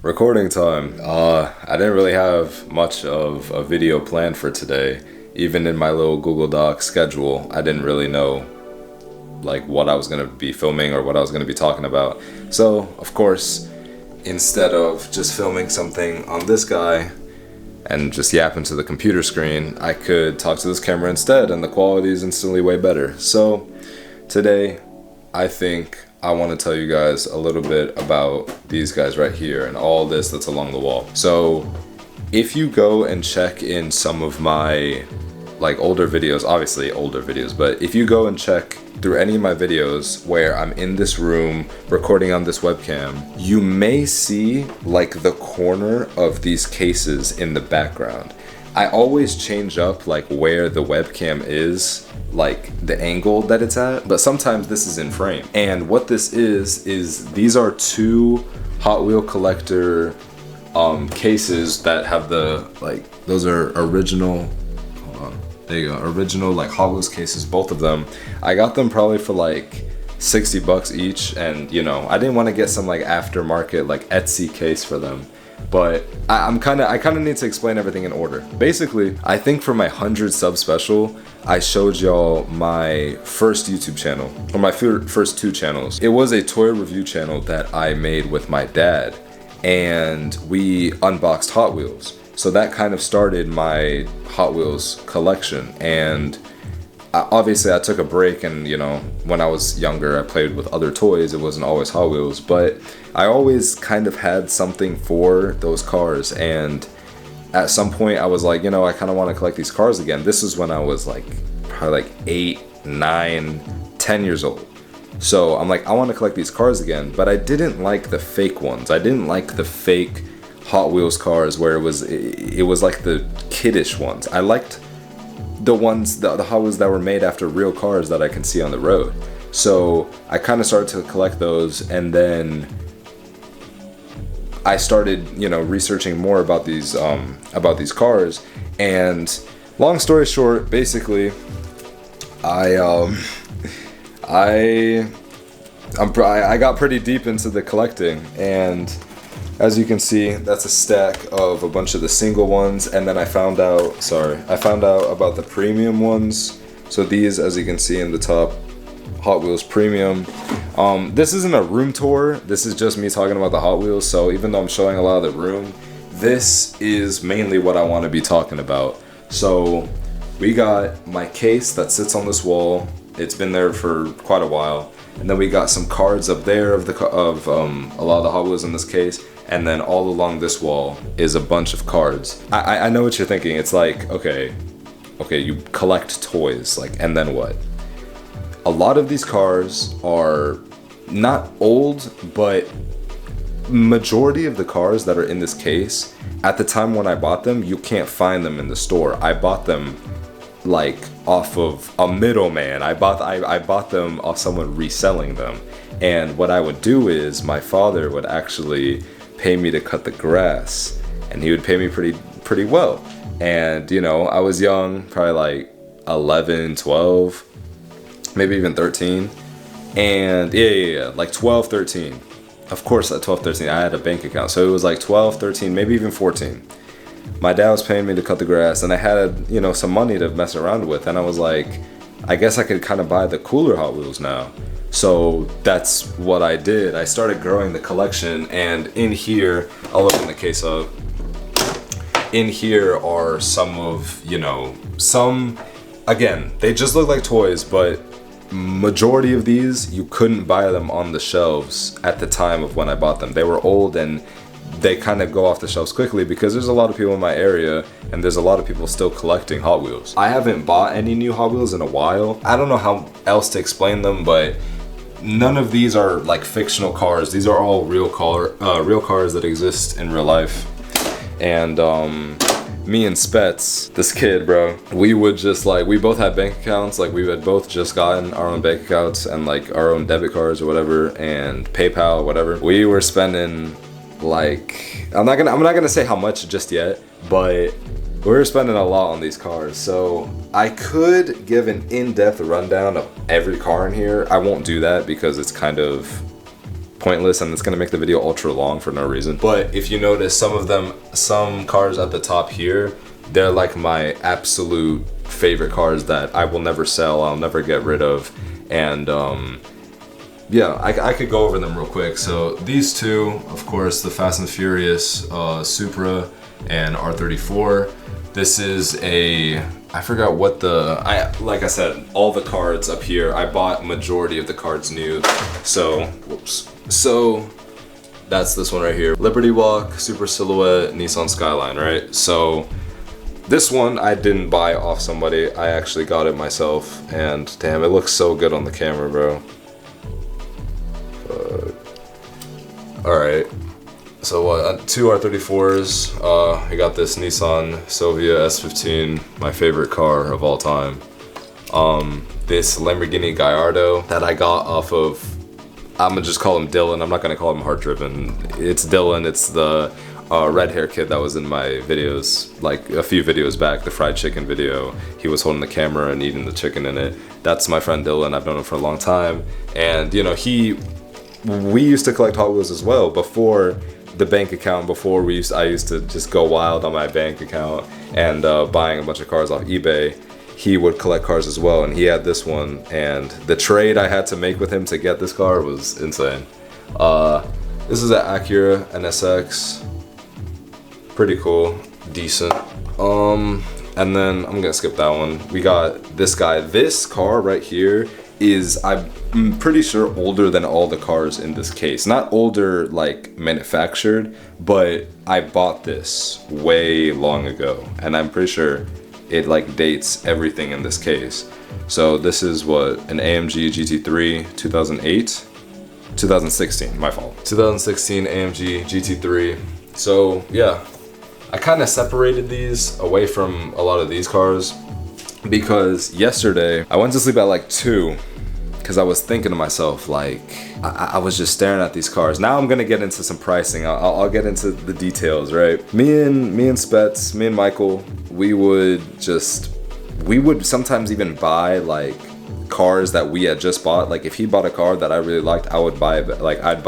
Recording time. I didn't really have much of a video planned for today. Even in my little Google Doc schedule, I didn't really know like what I was gonna be filming or what I was gonna be talking about. So, of course, instead of just filming something on this guy and just yapping to the computer screen, I could talk to this camera instead, and the quality is instantly way better. So, today, I think I want to tell you guys a little bit about these guys right here and all this that's along the wall. So if you go and check in some of my like older videos, obviously older videos, but if you go and check through any of my videos where I'm in this room recording on this webcam, you may see like the corner of these cases in the background. I always change up like where the webcam is, like the angle that it's at, but sometimes this is in frame. And what this is these are two Hot Wheel collector cases that have the, like, those are original, hold on, there you go, original like Hot Wheels cases, both of them. I got them probably for like 60 bucks each, and you know, I didn't want to get some like aftermarket like Etsy case for them. But I kind of need to explain everything in order. Basically, I think for my 100 sub special, I showed y'all my first YouTube channel, or my first two channels. It was a toy review channel that I made with my dad, and we unboxed Hot Wheels. So that kind of started my Hot Wheels collection. And obviously I took a break, and you know, when I was younger I played with other toys. It wasn't always Hot Wheels, but I always kind of had something for those cars, and at some point I was like, you know, I kind of want to collect these cars again. This is when I was like probably like 8, 9, 10 years old. So I'm like, I want to collect these cars again, but I didn't like the fake ones. I didn't like the fake Hot Wheels cars where it was like the kiddish ones. I liked the ones, the Hot Wheels that were made after real cars that I can see on the road. So I kind of started to collect those, and then I started, you know, researching more about these cars. And long story short, basically, I got pretty deep into the collecting, and as you can see, that's a stack of a bunch of the single ones, and then I found out about the premium ones. So these, as you can see in the top, Hot Wheels Premium. This isn't a room tour, this is just me talking about the Hot Wheels, so even though I'm showing a lot of the room, this is mainly what I want to be talking about. So we got my case that sits on this wall. It's been there for quite a while. And then we got some cards up there of a lot of the Hot Wheels in this case. And then all along this wall is a bunch of cards. I know what you're thinking. It's like, okay, you collect toys, like, and then what? A lot of these cars are not old, but majority of the cars that are in this case, at the time when I bought them, you can't find them in the store. I bought them like off of a middleman. I bought them off someone reselling them. And what I would do is my father would actually pay me to cut the grass, and he would pay me pretty well. And you know, I was young, probably like 11, 12, maybe even 13. And yeah, like 12, 13. Of course at 12, 13 I had a bank account, so it was like 12, 13, maybe even 14. My dad was paying me to cut the grass, and I had, you know, some money to mess around with, and I was like, I guess I could kind of buy the cooler Hot Wheels now. So that's what I did. I started growing the collection, and in here, I'll open the case up. In here are some of, you know, again, they just look like toys, but majority of these, you couldn't buy them on the shelves at the time of when I bought them. They were old, and they kind of go off the shelves quickly because there's a lot of people in my area, and there's a lot of people still collecting Hot Wheels. I haven't bought any new Hot Wheels in a while. I don't know how else to explain them, but none of these are like fictional cars. These are all real cars that exist in real life. And me and Spets, this kid, bro, we would just like, we both had bank accounts. Like, we had both just gotten our own bank accounts and like our own debit cards or whatever, and PayPal or whatever. We were spending like, I'm not gonna say how much just yet, but we were spending a lot on these cars. So I could give an in-depth rundown of every car in here. I won't do that because it's kind of pointless and it's gonna make the video ultra long for no reason. But if you notice, some cars at the top here, they're like my absolute favorite cars that I will never sell, I'll never get rid of. And yeah, I could go over them real quick. So these two, of course, the Fast and Furious Supra and R34. This is I forgot what like I said, all the cards up here, I bought majority of the cards new. So, whoops. So that's this one right here. Liberty Walk, Super Silhouette, Nissan Skyline, right? So this one I didn't buy off somebody. I actually got it myself, and damn, it looks so good on the camera, bro. Alright. So two R34s. I got this Nissan Silvia S15, my favorite car of all time. This Lamborghini Gallardo that I got off of, I'm gonna just call him Dylan. I'm not gonna call him Hard Driven. It's Dylan. It's the red hair kid that was in my videos, like a few videos back, the fried chicken video. He was holding the camera and eating the chicken in it. That's my friend Dylan. I've known him for a long time, and you know, we used to collect Hot Wheels as well before the bank account. Before I used to just go wild on my bank account and buying a bunch of cars off eBay. He would collect cars as well, and he had this one, and the trade I had to make with him to get this car was insane. This is an Acura NSX, pretty cool, decent. And then I'm gonna skip that one. We got this guy. This car right here is, I'm pretty sure, older than all the cars in this case. Not older like manufactured, but I bought this way long ago, and I'm pretty sure it like dates everything in this case. So this is what, an AMG GT3 2016, my fault. 2016 AMG GT3. So yeah, I kind of separated these away from a lot of these cars because yesterday I went to sleep at like 2 because I was thinking to myself, like, I was just staring at these cars. Now I'm gonna get into some pricing. I'll get into the details, right? Me and Spets, me and Michael, we would sometimes even buy like cars that we had just bought. Like if he bought a car that I really liked, I would buy it. Like I'd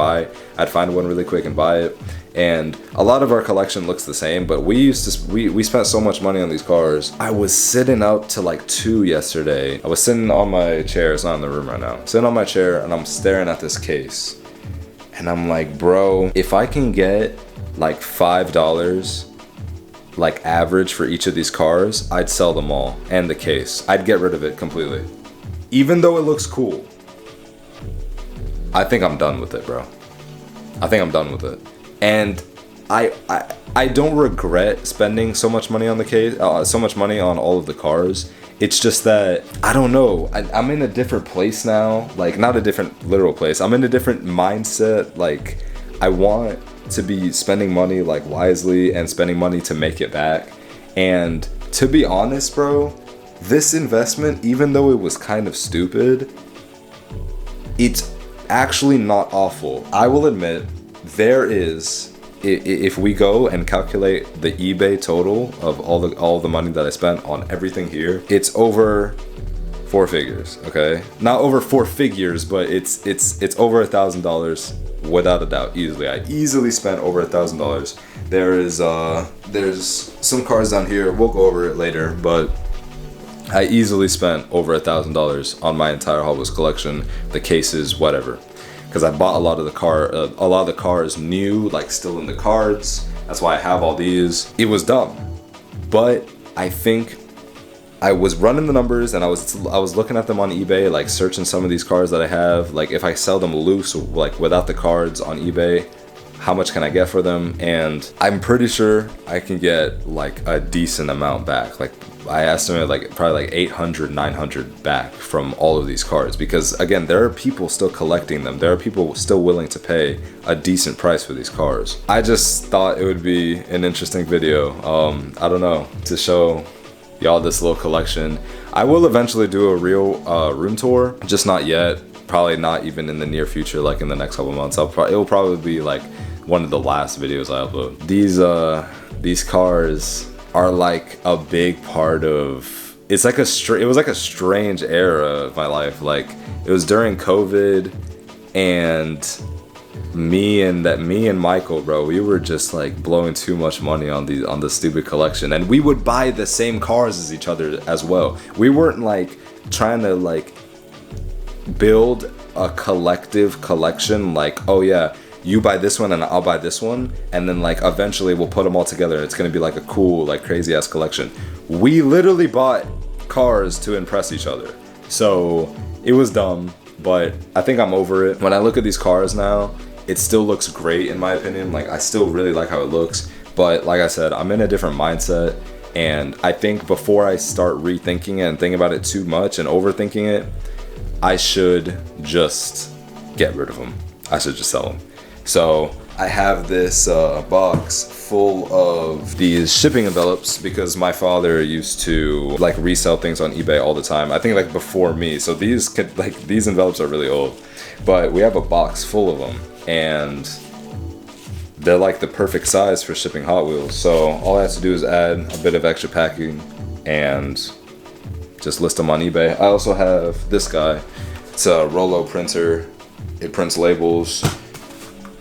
find one really quick and buy it. And a lot of our collection looks the same, but we spent so much money on these cars. I was sitting up to like 2 yesterday. I was sitting on my chair, it's not in the room right now. Sitting on my chair and I'm staring at this case. And I'm like, bro, if I can get like $5 like average for each of these cars, I'd sell them all and the case. I'd get rid of it completely. Even though it looks cool. I think I'm done with it, bro. I think I'm done with it. And I don't regret spending so much money on the case, so much money on all of the cars. It's just that, I don't know, I'm in a different place now. Like, not a different literal place. I'm in a different mindset. Like, I want to be spending money like wisely and spending money to make it back. And to be honest, bro, this investment, even though it was kind of stupid, it's actually not awful. I will admit, there is, if we go and calculate the eBay total of all the money that I spent on everything here, it's over 4 figures, okay? Not over 4 figures, but it's over $1,000 without a doubt, easily. I easily spent over $1,000. There's some cars down here, we'll go over it later, but I easily spent over $1,000 on my entire Hot Wheels collection, the cases, whatever. Because I bought a lot of the cars new, like still in the cards. That's why I have all these. It was dumb, but I think I was running the numbers and I was looking at them on eBay, like searching some of these cars that I have. Like if I sell them loose, like without the cards on eBay, how much can I get for them? And I'm pretty sure I can get like a decent amount back. Like I estimate like probably like 800, 900 back from all of these cards, because again, there are people still collecting them. There are people still willing to pay a decent price for these cars. I just thought it would be an interesting video. I don't know, to show y'all this little collection. I will eventually do a real room tour, just not yet. Probably not even in the near future, like in the next couple months. It will probably be like one of the last videos I upload. These cars are like a big part of, it was like a strange era of my life. Like it was during COVID, and me and Michael, bro, we were just like blowing too much money on the stupid collection, and we would buy the same cars as each other as well. We weren't like trying to like build a collective collection, like, oh yeah, you buy this one and I'll buy this one, and then like eventually we'll put them all together and it's gonna be like a cool, like crazy ass collection. We literally bought cars to impress each other. So it was dumb, but I think I'm over it. When I look at these cars now, it still looks great in my opinion. Like I still really like how it looks, but like I said, I'm in a different mindset, and I think before I start rethinking it and thinking about it too much and overthinking it, I should just get rid of them. I should just sell them. So I have this box full of these shipping envelopes because my father used to like resell things on eBay all the time. I think like before me. So these envelopes are really old, but we have a box full of them, and they're like the perfect size for shipping Hot Wheels. So all I have to do is add a bit of extra packing and just list them on eBay. I also have this guy. It's a Rollo printer. It prints labels.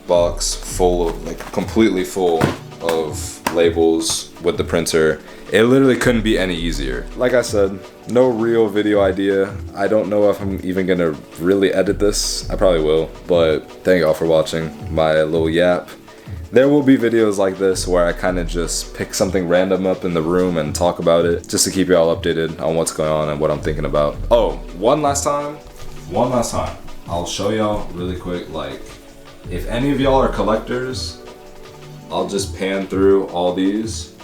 Box full of, like, completely full of labels with the printer. It literally couldn't be any easier. Like I said, no real video idea. I don't know if I'm even gonna really edit this. I probably will, but thank y'all for watching my little yap. There will be videos like this where I kind of just pick something random up in the room and talk about it, just to keep y'all updated on what's going on and what I'm thinking about. Oh, one last time, I'll show y'all really quick, like, if any of y'all are collectors, I'll just pan through all these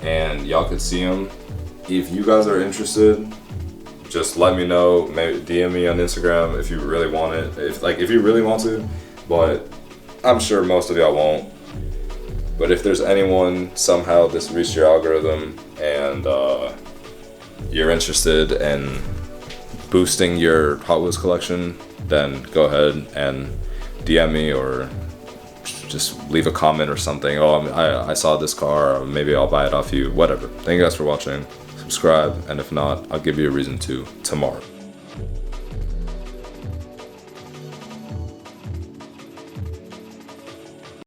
and y'all could see them. If you guys are interested, just let me know. Maybe DM me on Instagram if you really want it. If you really want to, but I'm sure most of y'all won't. But if there's anyone, somehow this reached your algorithm and you're interested in boosting your Hot Wheels collection, then go ahead and DM me or just leave a comment or something. Oh, I saw this car, or maybe I'll buy it off you, whatever. Thank you guys for watching. Subscribe, and if not, I'll give you a reason to tomorrow.